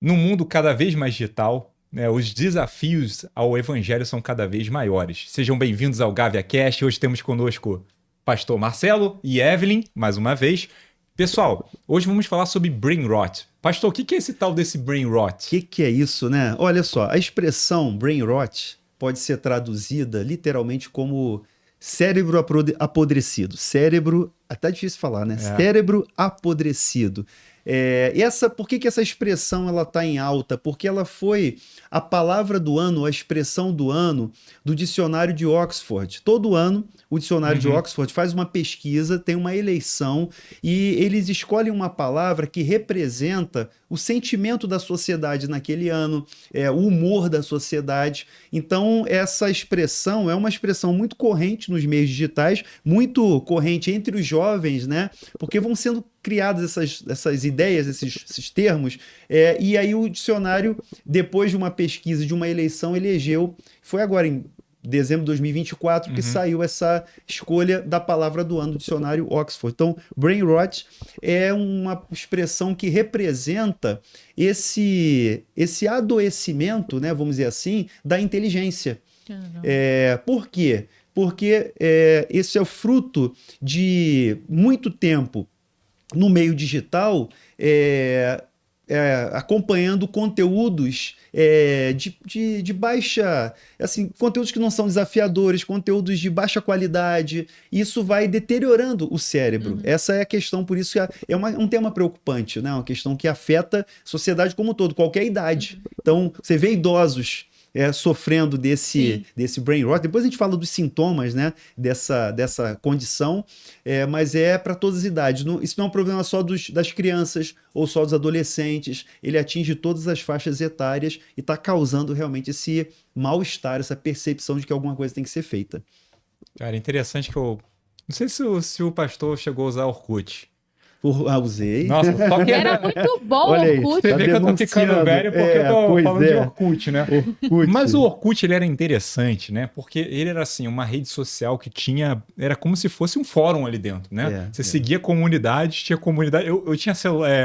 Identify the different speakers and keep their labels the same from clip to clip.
Speaker 1: num mundo cada vez mais digital, né, os desafios ao evangelho são cada vez maiores. Sejam bem-vindos ao Gávea Cast. Hoje temos conosco Pastor Marcelo e Evelyn, mais uma vez. Pessoal, hoje vamos falar sobre brain rot. Pastor, o que é esse tal desse brain rot?
Speaker 2: O que é isso, né? Olha só, a expressão brain rot pode ser traduzida literalmente como cérebro apodrecido. Cérebro, até difícil falar, né? Cérebro apodrecido. Por que essa expressão ela está em alta? Porque ela foi a palavra do ano, a expressão do ano do dicionário de Oxford. Todo ano, o dicionário de Oxford faz uma pesquisa, tem uma eleição e eles escolhem uma palavra que representa o sentimento da sociedade naquele ano, o humor da sociedade. Então, essa expressão é uma expressão muito corrente nos meios digitais, muito corrente entre os jovens, né? Porque vão sendo criadas essas ideias, esses termos, e aí o dicionário, depois de uma pesquisa, de uma eleição, elegeu, foi agora em dezembro de 2024 que saiu essa escolha da palavra do ano do dicionário Oxford. Então, brain rot é uma expressão que representa esse adoecimento, né, vamos dizer assim, da inteligência. Por quê? Porque esse é o fruto de muito tempo no meio digital, acompanhando conteúdos de baixa, assim, conteúdos que não são desafiadores, conteúdos de baixa qualidade. Isso vai deteriorando o cérebro. Essa é a questão, por isso que é um tema preocupante, né? Uma questão que afeta a sociedade como um todo, qualquer idade. Então, você vê idosos sofrendo desse brain rot. Depois a gente fala dos sintomas, né, dessa condição, mas é para todas as idades. Isso não é um problema só das crianças ou só dos adolescentes, ele atinge todas as faixas etárias e está causando realmente esse mal-estar, essa percepção de que alguma coisa tem que ser feita.
Speaker 1: Cara, interessante que eu... Não sei se o pastor chegou a usar Orkut.
Speaker 2: Usei.
Speaker 1: Nossa, só que
Speaker 3: era muito bom o Orkut.
Speaker 1: Você vê que eu tô ficando velho porque eu tô falando de Orkut, né? Orkut. Mas o Orkut, ele era interessante, né? Porque ele era assim, uma rede social que tinha... Era como se fosse um fórum ali dentro, né? Você seguia comunidades, tinha comunidade... Eu tinha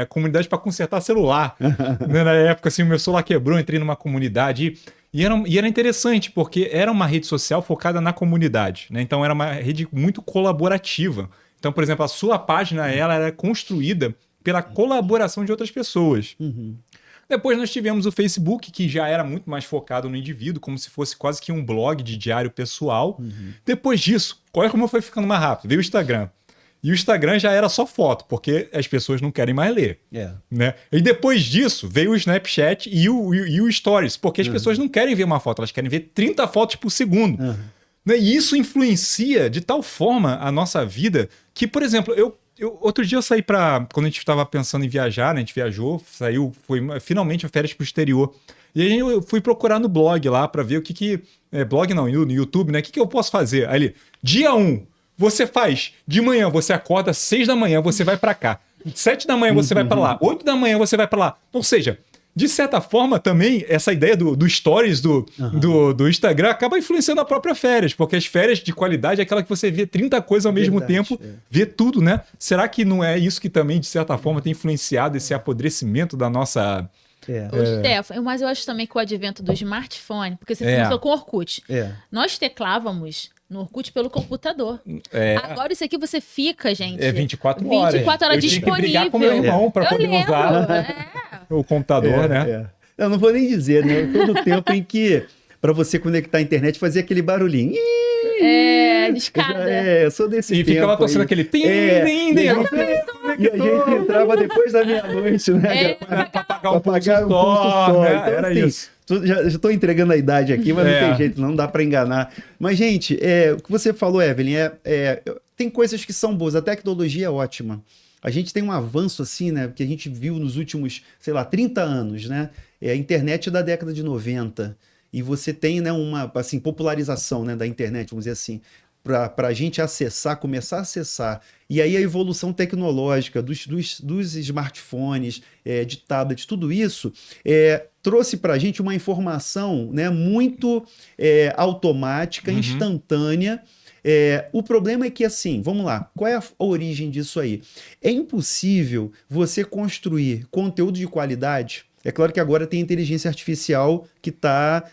Speaker 1: comunidade para consertar celular. Na época, assim, o meu celular quebrou, entrei numa comunidade e era interessante, porque era uma rede social focada na comunidade, né? Então era uma rede muito colaborativa. Então, por exemplo, a sua página ela era construída pela colaboração de outras pessoas. Depois nós tivemos o Facebook, que já era muito mais focado no indivíduo, como se fosse quase que um blog de diário pessoal. Depois disso, olha como foi ficando mais rápido, veio o Instagram. E o Instagram já era só foto, porque as pessoas não querem mais ler. Né? E depois disso, veio o Snapchat e o Stories, porque as pessoas não querem ver uma foto, elas querem ver 30 fotos por segundo. E isso influencia de tal forma a nossa vida que, por exemplo, outro dia eu saí quando a gente estava pensando em viajar, né? A gente viajou, foi finalmente férias para o exterior. E aí eu fui procurar no blog lá para ver blog não, no YouTube, né? O que eu posso fazer? Aí ele, dia 1, você faz de manhã, você acorda 6 da manhã, você vai para cá. 7 da manhã você vai para lá. 8 da manhã você vai para lá. Ou seja, de certa forma, também, essa ideia do stories do Instagram acaba influenciando a própria férias, porque as férias de qualidade é aquela que você vê 30 coisas ao mesmo tempo, vê tudo, né? Será que não é isso que também, de certa forma, tem influenciado esse apodrecimento da nossa...
Speaker 3: Stefan, mas eu acho também que o advento do smartphone, porque você começou com o Orkut, nós teclávamos no Orkut pelo computador. Agora isso aqui você fica, gente...
Speaker 1: 24 horas.
Speaker 3: 24 horas disponível.
Speaker 1: Eu tinha que brigar com meu irmão para poder usar o computador, né?
Speaker 2: Eu não vou nem dizer, né? Todo tempo em que, para você conectar a internet, fazia aquele barulhinho.
Speaker 3: Discada.
Speaker 2: Eu sou desse tempo.
Speaker 1: E ficava torcendo aquele tim.
Speaker 2: E a gente entrava depois da meia-noite, né?
Speaker 1: Para pagar o pulso só, né?
Speaker 2: Então,
Speaker 1: era
Speaker 2: assim,
Speaker 1: isso.
Speaker 2: Já estou entregando a idade aqui, mas não tem jeito, não dá para enganar. Mas, gente, o que você falou, Evelyn, tem coisas que são boas, a tecnologia é ótima. A gente tem um avanço assim, né, que a gente viu nos últimos, 30 anos, né? A internet é da década de 90 e você tem, né, uma assim, popularização, né, da internet, vamos dizer assim, para a gente começar a acessar. E aí a evolução tecnológica dos smartphones, de tablets, tudo isso trouxe para a gente uma informação, né, muito automática, instantânea. O problema é que, assim, vamos lá, qual é a origem disso aí? É impossível você construir conteúdo de qualidade É claro que agora tem inteligência artificial que está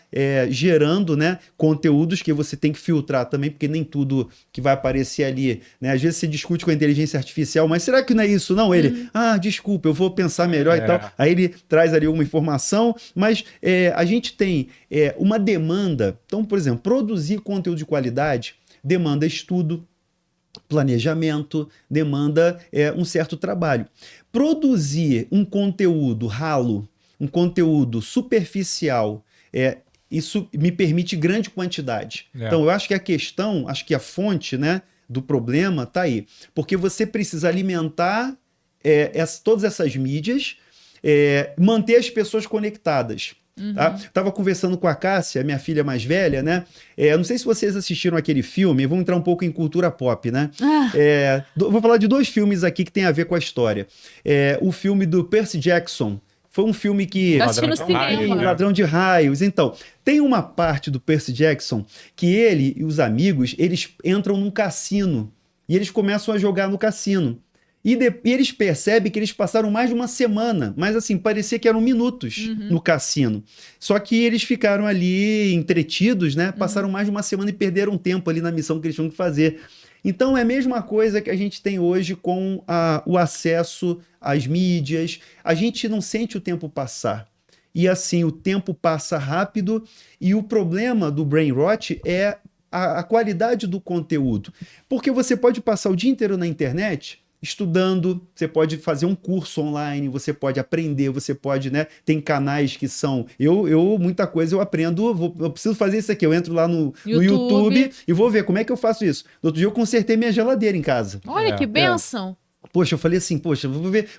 Speaker 2: gerando, né, conteúdos que você tem que filtrar também, porque nem tudo que vai aparecer ali, né? Às vezes você discute com a inteligência artificial, mas será que não é isso? Não, ele, desculpa, eu vou pensar melhor e tal. Aí ele traz ali uma informação, mas a gente tem uma demanda. Então, por exemplo, produzir conteúdo de qualidade demanda estudo, planejamento, demanda um certo trabalho. Produzir um conteúdo ralo, um conteúdo superficial, isso me permite grande quantidade. Então, eu acho que a questão, acho que a fonte, né, do problema está aí. Porque você precisa alimentar todas essas mídias, manter as pessoas conectadas. Tá? Tava conversando com a Cássia, minha filha mais velha, né? Não sei se vocês assistiram aquele filme, vamos entrar um pouco em cultura pop, né? Vou falar de 2 filmes aqui que tem a ver com a história. O filme do Percy Jackson. Foi um filme que... Ladrão de Raios. Então, tem uma parte do Percy Jackson que ele e os amigos, eles entram num cassino e eles começam a jogar no cassino. E eles percebem que eles passaram mais de uma semana, mas assim, parecia que eram minutos no cassino. Só que eles ficaram ali entretidos, né? Passaram mais de uma semana e perderam tempo ali na missão que eles tinham que fazer. Então é a mesma coisa que a gente tem hoje com o acesso às mídias. A gente não sente o tempo passar. E assim, o tempo passa rápido e o problema do brain rot é a qualidade do conteúdo. Porque você pode passar o dia inteiro na internet estudando, você pode fazer um curso online, você pode aprender, você pode, né? Tem canais que são... muita coisa eu aprendo, eu preciso fazer isso aqui, eu entro lá no YouTube e vou ver como é que eu faço isso. No outro dia eu consertei minha geladeira em casa.
Speaker 3: Olha que bênção!
Speaker 2: Poxa, eu falei assim,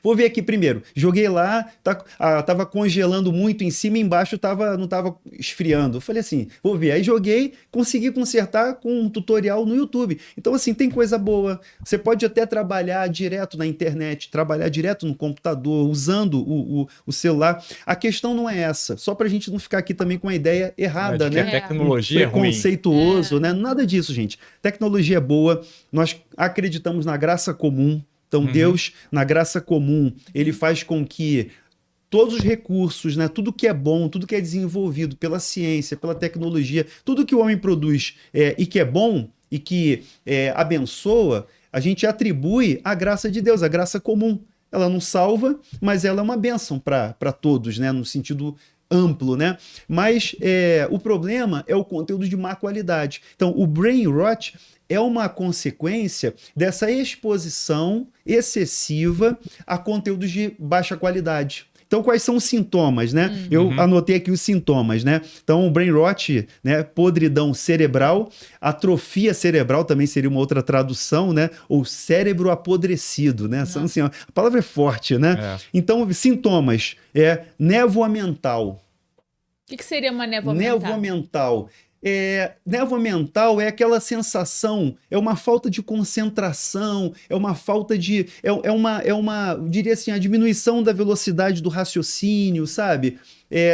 Speaker 2: vou ver aqui primeiro. Joguei lá, tava congelando muito em cima e embaixo não tava esfriando. Eu falei assim, vou ver. Aí joguei, consegui consertar com um tutorial no YouTube. Então assim, tem coisa boa. Você pode até trabalhar direto na internet, trabalhar direto no computador, usando o celular. A questão não é essa, só pra gente não ficar aqui também com a ideia errada, né?
Speaker 1: A tecnologia é ruim.
Speaker 2: Preconceituoso, né? Nada disso, gente. Tecnologia é boa, nós acreditamos na graça comum. Então, Deus, na graça comum, ele faz com que todos os recursos, né, tudo que é bom, tudo que é desenvolvido pela ciência, pela tecnologia, tudo que o homem produz e que é bom e que abençoa, a gente atribui à graça de Deus, à graça comum. Ela não salva, mas ela é uma bênção para todos, né, no sentido amplo, né? Mas o problema é o conteúdo de má qualidade. Então, o brain rot é uma consequência dessa exposição excessiva a conteúdos de baixa qualidade. Então, quais são os sintomas, né? Eu anotei aqui os sintomas, né? Então, o brain rot, né? Podridão cerebral, atrofia cerebral também seria uma outra tradução, né? Ou cérebro apodrecido, né? São, assim, a palavra é forte, né? Então, sintomas, névoa mental.
Speaker 3: O que seria uma névoa mental? Névoa mental.
Speaker 2: Névoa mental é aquela sensação, é uma falta de concentração, é uma falta de... diria assim, a diminuição da velocidade do racionínio, sabe?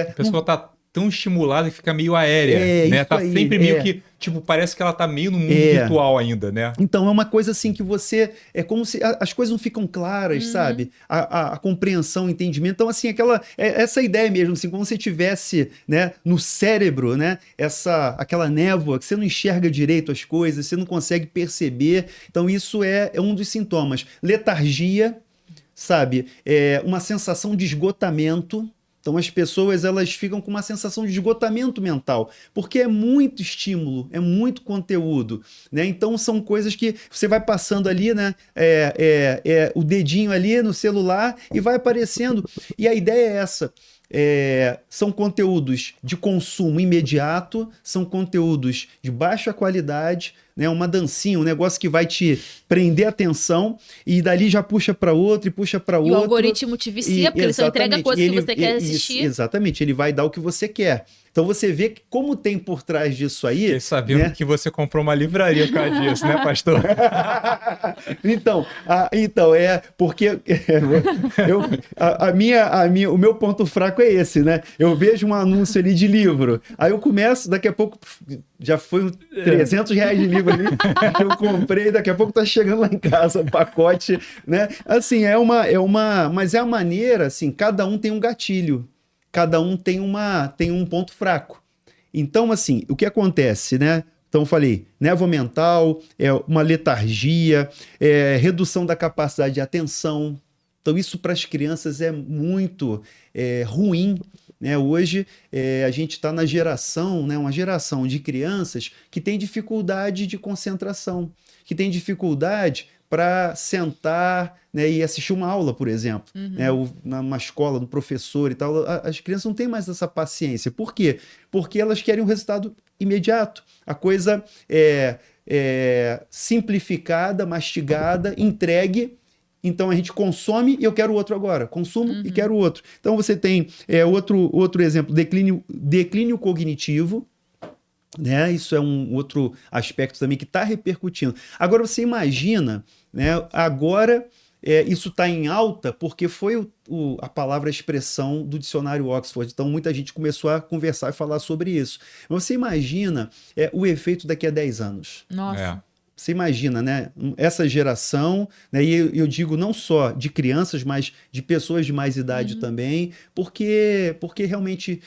Speaker 1: A pessoa tá tão estimulada que fica meio aérea, né? Tá sempre meio que, tipo, parece que ela tá meio no mundo virtual ainda, né?
Speaker 2: Então, é uma coisa assim que você... É como se as coisas não ficam claras, sabe? A compreensão, o entendimento. Então, assim, essa ideia mesmo, assim, como se tivesse, né, no cérebro, né, aquela névoa que você não enxerga direito as coisas, você não consegue perceber. Então, isso é um dos sintomas. Letargia, sabe? Uma sensação de esgotamento. Então, as pessoas, elas ficam com uma sensação de esgotamento mental, porque é muito estímulo, é muito conteúdo, né? Então, são coisas que você vai passando ali, né? O dedinho ali no celular e vai aparecendo. E a ideia é essa. São conteúdos de consumo imediato, são conteúdos de baixa qualidade, né? Uma dancinha, um negócio que vai te prender a atenção e dali já puxa para outro e puxa para outro.
Speaker 3: E o algoritmo te vicia, porque ele só entrega coisas que você quer assistir.
Speaker 2: Exatamente, ele vai dar o que você quer. Então você vê que como tem por trás disso aí...
Speaker 1: Fiquei sabendo, né, que você comprou uma livraria por causa disso, né, pastor?
Speaker 2: Então, porque o meu ponto fraco é esse, né? Eu vejo um anúncio ali de livro, aí eu começo, daqui a pouco já foi R$300 de livro ali, que eu comprei, daqui a pouco tá chegando lá em casa um pacote, né? Assim, mas é a maneira, assim, cada um tem um gatilho. cada um tem um ponto fraco. Então, assim, o que acontece, né? Então, eu falei, névoa mental, uma letargia, redução da capacidade de atenção. Então, isso para as crianças é muito ruim, né? Hoje, a gente está na geração, né? Uma geração de crianças que tem dificuldade de concentração, que tem dificuldade para sentar, né, e assistir uma aula, por exemplo, né, numa escola, do professor e tal. As crianças não têm mais essa paciência. Por quê? Porque elas querem um resultado imediato. A coisa simplificada, mastigada, entregue. Então a gente consome e eu quero outro agora. Consumo e quero outro. Então você tem outro exemplo, declínio cognitivo. Né? Isso é um outro aspecto também que está repercutindo. Agora você imagina, né? Agora isso está em alta porque foi a palavra, a expressão do dicionário Oxford. Então muita gente começou a conversar e falar sobre isso. Mas você imagina o efeito daqui a 10 anos.
Speaker 3: Nossa.
Speaker 2: Você imagina, né? Essa geração, né? E eu digo não só de crianças, mas de pessoas de mais idade também, porque realmente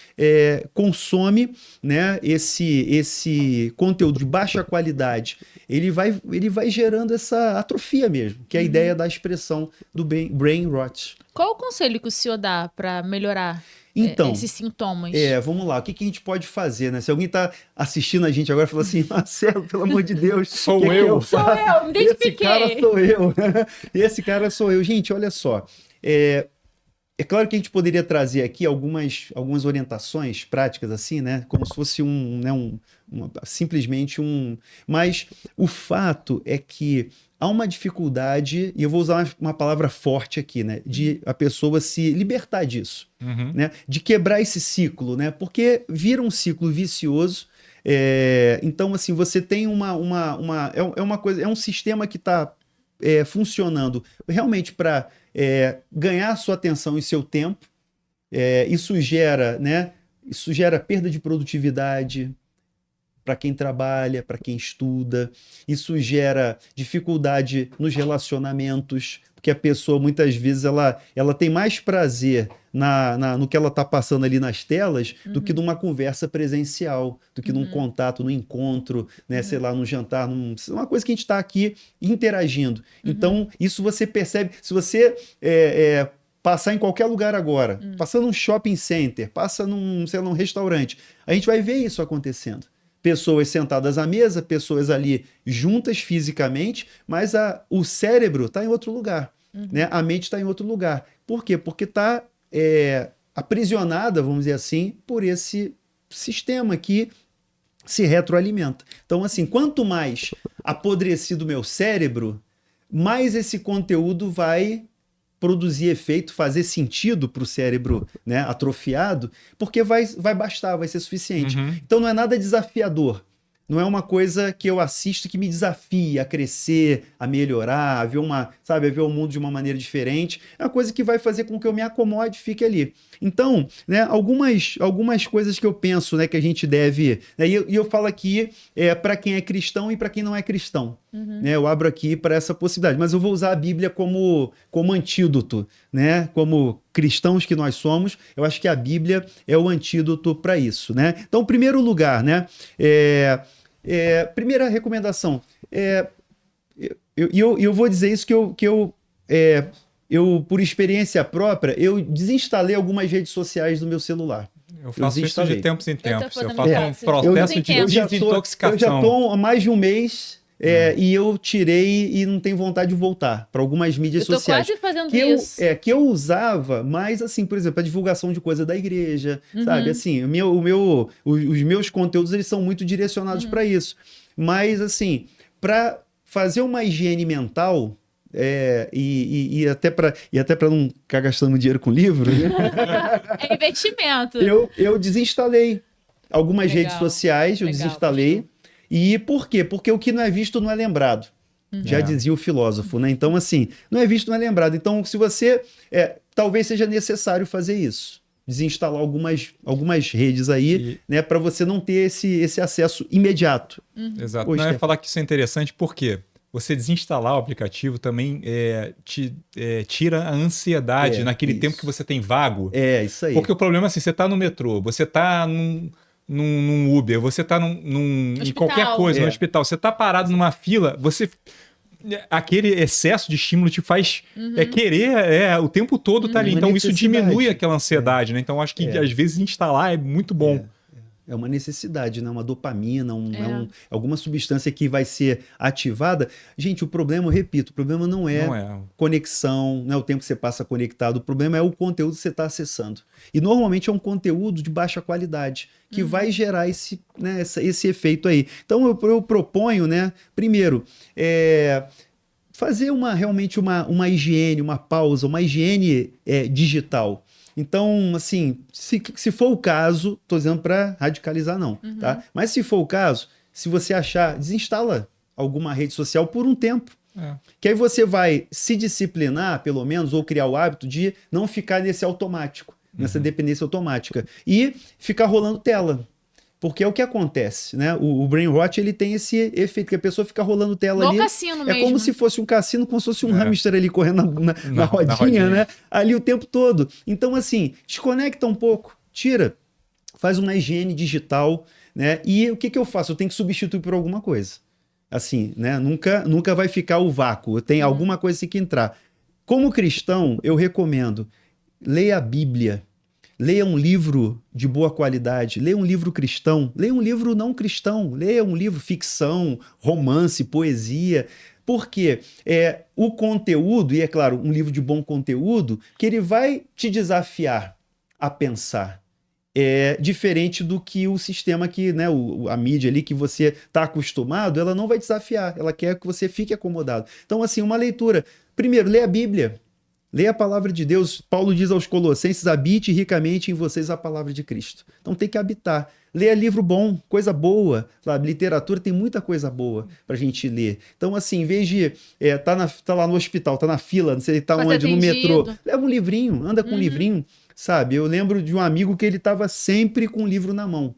Speaker 2: consome, né? Esse conteúdo de baixa qualidade. Ele vai gerando essa atrofia mesmo, que é a ideia da expressão do brain rot.
Speaker 3: Qual o conselho que o senhor dá para melhorar esses sintomas?
Speaker 2: Vamos lá. O que a gente pode fazer, né? Se alguém está assistindo a gente agora e fala assim, Marcelo, pelo amor de Deus,
Speaker 3: sou eu, me identifiquei.
Speaker 2: Esse cara sou eu. Esse cara sou eu. Gente, olha só. É claro que a gente poderia trazer aqui algumas orientações práticas assim, né? Como se fosse simplesmente um... Mas o fato é que há uma dificuldade, e eu vou usar uma palavra forte aqui, né? De a pessoa se libertar disso, né? De quebrar esse ciclo, né? Porque vira um ciclo vicioso. Então, assim, você tem uma coisa, é um sistema que está funcionando realmente para ganhar sua atenção e seu tempo. Isso gera, né? Isso gera perda de produtividade para quem trabalha, para quem estuda. Isso gera dificuldade nos relacionamentos, porque a pessoa, muitas vezes, ela tem mais prazer no que ela está passando ali nas telas do que numa conversa presencial, do que num contato, num encontro, né? Sei lá, num jantar, uma coisa que a gente está aqui interagindo. Então, isso você percebe. Se você passar em qualquer lugar agora, passar num shopping center, passa num restaurante, a gente vai ver isso acontecendo. Pessoas sentadas à mesa, pessoas ali juntas fisicamente, mas o cérebro está em outro lugar, né? A mente está em outro lugar. Por quê? Porque está aprisionada, vamos dizer assim, por esse sistema que se retroalimenta. Então, assim, quanto mais apodrecido o meu cérebro, mais esse conteúdo vai produzir efeito, fazer sentido para o cérebro, né, atrofiado, porque vai bastar, vai ser suficiente. Então não é nada desafiador. Não é uma coisa que eu assisto que me desafia a crescer, a melhorar, a ver o mundo de uma maneira diferente. É uma coisa que vai fazer com que eu me acomode e fique ali. Então, né, algumas coisas que eu penso, né, que a gente deve... Né, e eu falo aqui para quem é cristão e para quem não é cristão. Né, eu abro aqui para essa possibilidade. Mas eu vou usar a Bíblia como antídoto. Né, como cristãos que nós somos, eu acho que a Bíblia é o antídoto para isso. Né? Então, em primeiro lugar, né, primeira recomendação, eu vou dizer isso que eu, por experiência própria, eu desinstalei algumas redes sociais do meu celular.
Speaker 1: Eu faço isso de tempos em tempos. Eu faço um processo de desintoxicação.
Speaker 2: Eu já estou há mais de um mês... e eu tirei e não tenho vontade de voltar para algumas mídias sociais.
Speaker 3: Eu tô quase fazendo isso.
Speaker 2: Que eu usava, mas assim, por exemplo, a divulgação de coisa da igreja, sabe? Assim, os meus conteúdos, eles são muito direcionados para isso. Mas assim, para fazer uma higiene mental, e até para não ficar gastando dinheiro com livro, né?
Speaker 3: É investimento.
Speaker 2: Eu desinstalei algumas redes sociais, eu desinstalei. E por quê? Porque o que não é visto não é lembrado. Já dizia o filósofo, né? Então, assim, não é visto, não é lembrado. Então, se você... talvez seja necessário fazer isso. Desinstalar algumas redes aí, né? Para você não ter esse acesso imediato.
Speaker 1: Exato. Não, eu ia falar que isso é interessante, por quê? você desinstalar o aplicativo também tira a ansiedade naquele tempo que você tem vago.
Speaker 2: Isso aí.
Speaker 1: Porque o problema é assim, você tá no metrô, você tá num Uber, você tá em qualquer coisa, no hospital, você tá parado numa fila, aquele excesso de estímulo te faz querer o tempo todo tá ali. Então isso diminui aquela ansiedade, né? Então acho que às vezes instalar é muito bom.
Speaker 2: É uma necessidade, né? Uma dopamina, alguma substância que vai ser ativada. Gente, o problema, eu repito, o problema não é conexão, não é o tempo que você passa conectado, o problema é o conteúdo que você está acessando. E normalmente é um conteúdo de baixa qualidade, que vai gerar esse efeito aí. Então eu proponho, né, primeiro, fazer realmente uma higiene, uma pausa, uma higiene digital. Então, assim, se for o caso, estou dizendo para radicalizar não, tá? Mas se for o caso, se você achar, desinstala alguma rede social por um tempo. Que aí você vai se disciplinar, pelo menos, ou criar o hábito de não ficar nesse automático, nessa dependência automática. E ficar rolando tela. Porque é o que acontece, né? O brain rot, ele tem esse efeito, que a pessoa fica rolando tela ali.
Speaker 3: Cassino mesmo.
Speaker 2: É como se fosse um cassino, como se fosse um hamster ali correndo na rodinha, né? Ali o tempo todo. Então, assim, desconecta um pouco, tira, faz uma higiene digital, né? E o que eu faço? Eu tenho que substituir por alguma coisa. Assim, né? Nunca vai ficar o vácuo. Tem alguma coisa que tem que entrar. Como cristão, eu recomendo, leia a Bíblia. Leia um livro de boa qualidade, leia um livro cristão, leia um livro não cristão, leia um livro ficção, romance, poesia, porque o conteúdo, e é claro, um livro de bom conteúdo, que ele vai te desafiar a pensar. É diferente do que o sistema que, né, a mídia ali que você está acostumado, ela não vai desafiar, ela quer que você fique acomodado. Então, assim, uma leitura. Primeiro, leia a Bíblia. Leia a palavra de Deus. Paulo diz aos Colossenses, habite ricamente em vocês a palavra de Cristo. Então tem que habitar. Leia livro bom, coisa boa. Sabe? Literatura tem muita coisa boa pra gente ler. Então assim, em vez de tá lá no hospital, tá na fila, não sei, tá onde, no metrô, leva um livrinho, anda com um livrinho, sabe? Eu lembro de um amigo que ele tava sempre com um livro na mão.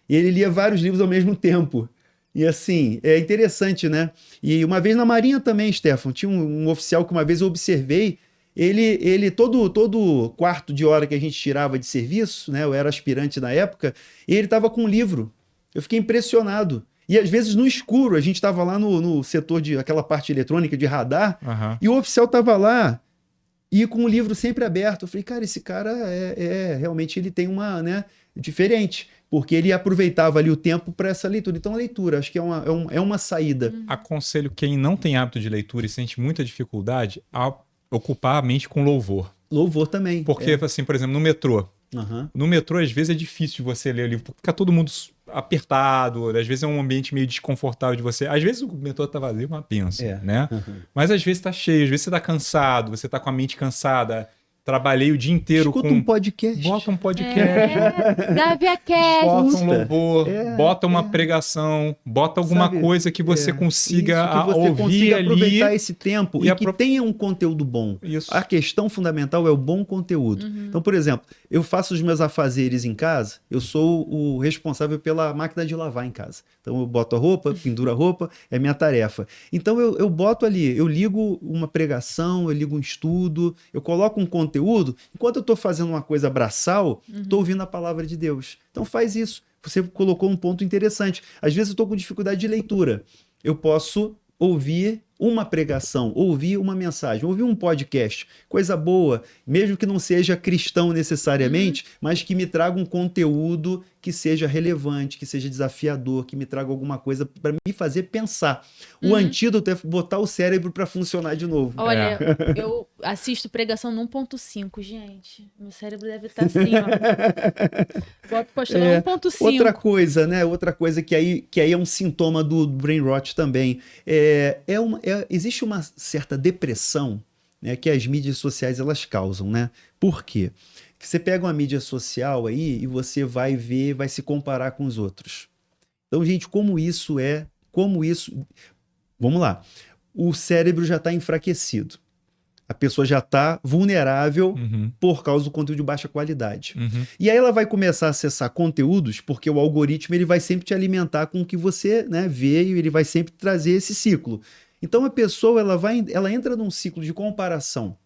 Speaker 2: E ele lia vários livros ao mesmo tempo. E assim, é interessante, né? E uma vez na Marinha também, Stefan, tinha um oficial que uma vez eu observei. Ele todo quarto de hora que a gente tirava de serviço, né? Eu era aspirante na época, e ele estava com um livro. Eu fiquei impressionado. E às vezes no escuro, a gente estava lá no setor de aquela parte eletrônica de radar, e o oficial estava lá e com o livro sempre aberto. Eu falei, cara, esse cara realmente ele tem uma, né, diferente, porque ele aproveitava ali o tempo para essa leitura. Então a leitura, acho que é uma saída.
Speaker 1: Aconselho quem não tem hábito de leitura e sente muita dificuldade a ocupar a mente com louvor.
Speaker 2: Louvor também.
Speaker 1: Porque, assim, por exemplo, no metrô. No metrô, às vezes, é difícil de você ler o livro, porque fica todo mundo apertado, às vezes é um ambiente meio desconfortável de você. Às vezes o metrô tá vazio, uma benção, né? Mas às vezes tá cheio, às vezes você tá cansado, você tá com a mente cansada. Trabalhei o dia inteiro
Speaker 2: Escuta um podcast.
Speaker 1: Bota um podcast. Bota um louvor, bota uma pregação, bota alguma coisa que você consiga ouvir ali.
Speaker 2: Aproveitar esse tempo e que tenha um conteúdo bom.
Speaker 1: Isso.
Speaker 2: A questão fundamental é o bom conteúdo. Então, por exemplo, eu faço os meus afazeres em casa, eu sou o responsável pela máquina de lavar em casa. Então eu boto a roupa, penduro a roupa, é minha tarefa. Então eu boto ali, eu ligo uma pregação, eu ligo um estudo, eu coloco um conteúdo. Enquanto eu estou fazendo uma coisa braçal, estou ouvindo a palavra de Deus. Então faz isso. Você colocou um ponto interessante. Às vezes eu estou com dificuldade de leitura. Eu posso ouvir uma pregação, ouvir uma mensagem, ouvir um podcast, coisa boa, mesmo que não seja cristão necessariamente, mas que me traga um conteúdo que seja relevante, que seja desafiador, que me traga alguma coisa para me fazer pensar. O antídoto é botar o cérebro para funcionar de novo.
Speaker 3: Olha, eu assisto pregação no 1.5, gente. Meu cérebro deve estar assim, ó. Boto postando 1.5.
Speaker 2: Outra coisa, né? Outra coisa que aí é um sintoma do brain rot também. Existe uma certa depressão, né, que as mídias sociais elas causam, né? Por quê? Que você pega uma mídia social aí e você vai ver, vai se comparar com os outros. Então, gente, vamos lá. O cérebro já está enfraquecido. A pessoa já está vulnerável por causa do conteúdo de baixa qualidade. E aí ela vai começar a acessar conteúdos, porque o algoritmo ele vai sempre te alimentar com o que você, né, vê, e ele vai sempre trazer esse ciclo. Então a pessoa ela entra num ciclo de comparação.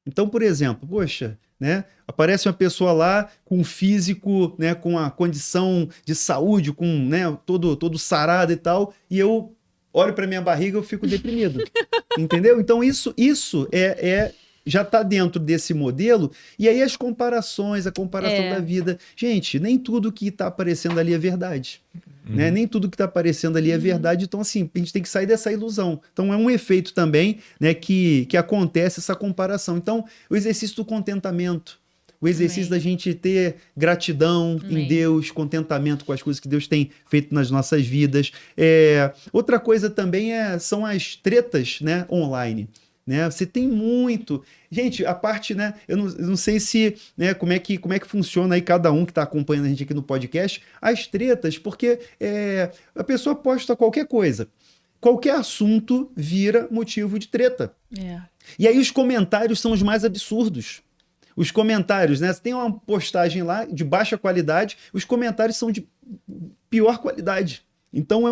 Speaker 2: Então, por exemplo, poxa, né, aparece uma pessoa lá com um físico, né, com a condição de saúde, com, né, todo sarado e tal, e eu olho para minha barriga e eu fico deprimido. Entendeu? Então isso já está dentro desse modelo, e aí as comparações, a comparação da vida. Gente, nem tudo que está aparecendo ali é verdade. Né? Nem tudo que está aparecendo ali é verdade. Então, assim, a gente tem que sair dessa ilusão. Então, é um efeito também, né, que acontece essa comparação. Então, o exercício do contentamento, o exercício da gente ter gratidão em Deus, contentamento com as coisas que Deus tem feito nas nossas vidas. Outra coisa também são as tretas, né, online. Né? Você tem muito... Gente, a parte, né? Eu não sei se, né, como é que funciona aí cada um que está acompanhando a gente aqui no podcast, as tretas, porque a pessoa posta qualquer coisa. Qualquer assunto vira motivo de treta. E aí os comentários são os mais absurdos. Os comentários, né? Você tem uma postagem lá de baixa qualidade, os comentários são de pior qualidade. Então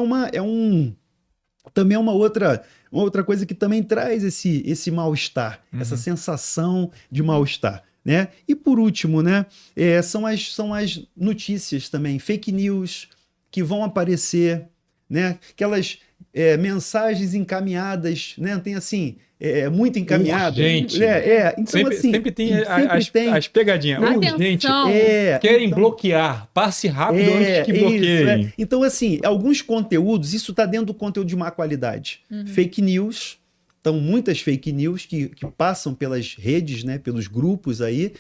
Speaker 2: também é uma outra coisa que também traz esse mal-estar, essa sensação de mal-estar, né? E por último, né, são as notícias também, fake news que vão aparecer, né? Aquelas mensagens encaminhadas, né? Tem assim, muito encaminhado.
Speaker 1: Urgente.
Speaker 2: Então,
Speaker 1: sempre tem as pegadinhas. Urgente. Querem bloquear. Passe rápido antes que bloqueiem.
Speaker 2: Então, assim, alguns conteúdos, isso está dentro do conteúdo de má qualidade. Fake news. Então, muitas fake news que passam pelas redes, né, pelos grupos aí,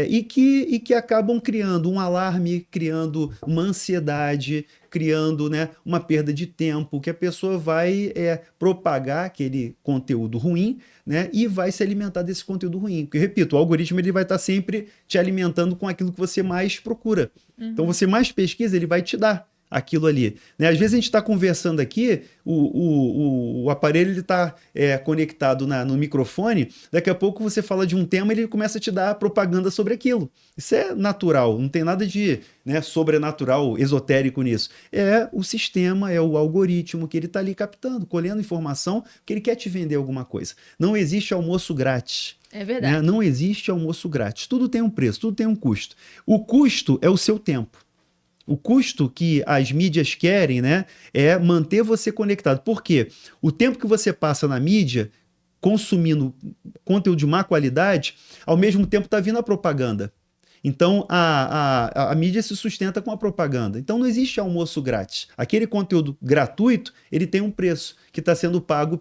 Speaker 2: e que acabam criando um alarme, criando uma ansiedade, criando, né, uma perda de tempo, que a pessoa vai propagar aquele conteúdo ruim, né, e vai se alimentar desse conteúdo ruim. Porque, repito, o algoritmo ele vai estar sempre te alimentando com aquilo que você mais procura. Então, você mais pesquisa, ele vai te dar aquilo ali. Né? Às vezes a gente está conversando aqui, o aparelho está conectado no microfone, daqui a pouco você fala de um tema e ele começa a te dar propaganda sobre aquilo. Isso é natural, não tem nada de, né, sobrenatural, esotérico nisso. É o sistema, é o algoritmo que ele está ali captando, colhendo informação, que ele quer te vender alguma coisa. Não existe almoço grátis.
Speaker 3: É verdade.
Speaker 2: Né? Não existe almoço grátis. Tudo tem um preço, tudo tem um custo. O custo é o seu tempo. O custo que as mídias querem, né, é manter você conectado. Por quê? O tempo que você passa na mídia, consumindo conteúdo de má qualidade, ao mesmo tempo está vindo a propaganda. Então, a mídia se sustenta com a propaganda. Então, não existe almoço grátis. Aquele conteúdo gratuito, ele tem um preço que está sendo pago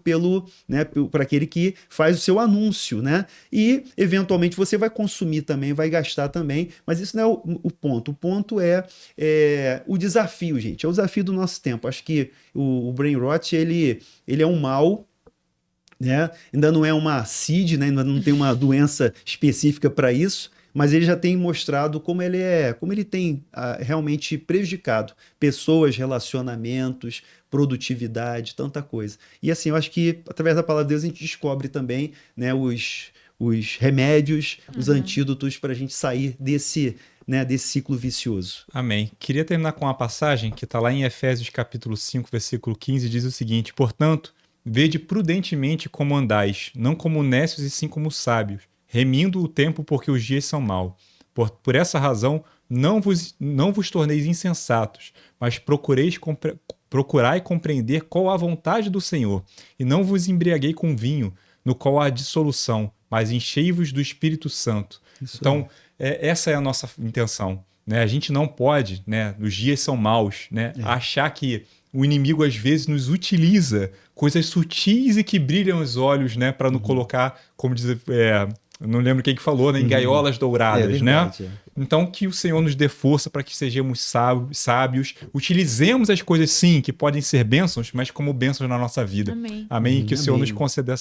Speaker 2: por aquele que faz o seu anúncio, né? E, eventualmente, você vai consumir também, vai gastar também, mas isso não é o ponto. O ponto é o desafio, gente. É o desafio do nosso tempo. Acho que o brain rot, ele é um mal, né? Ainda não é uma CID, né? Ainda não tem uma doença específica para isso, mas ele já tem mostrado como ele tem realmente prejudicado pessoas, relacionamentos, produtividade, tanta coisa. E assim, eu acho que através da palavra de Deus a gente descobre também, né, os remédios, os antídotos para a gente sair desse ciclo vicioso.
Speaker 1: Amém. Queria terminar com uma passagem que está lá em Efésios capítulo 5, versículo 15, diz o seguinte: portanto, vede prudentemente como andais, não como necios e sim como sábios, remindo o tempo porque os dias são maus. Por essa razão, não vos torneis insensatos, mas procurai compreender qual a vontade do Senhor, e não vos embriaguei com vinho, no qual há dissolução, mas enchei-vos do Espírito Santo. Isso. Então, essa é a nossa intenção. Né? A gente não pode, né, os dias são maus, né, achar que o inimigo às vezes nos utiliza coisas sutis e que brilham os olhos, né, para nos colocar, como diz... não lembro quem que falou, né? Em gaiolas douradas, verdade, né? Então, que o Senhor nos dê força para que sejamos sábios, utilizemos as coisas, sim, que podem ser bênçãos, mas como bênçãos na nossa vida. Amém. E que o Senhor nos conceda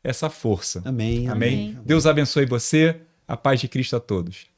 Speaker 1: essa força.
Speaker 2: Amém.
Speaker 1: Deus abençoe você, a paz de Cristo a todos.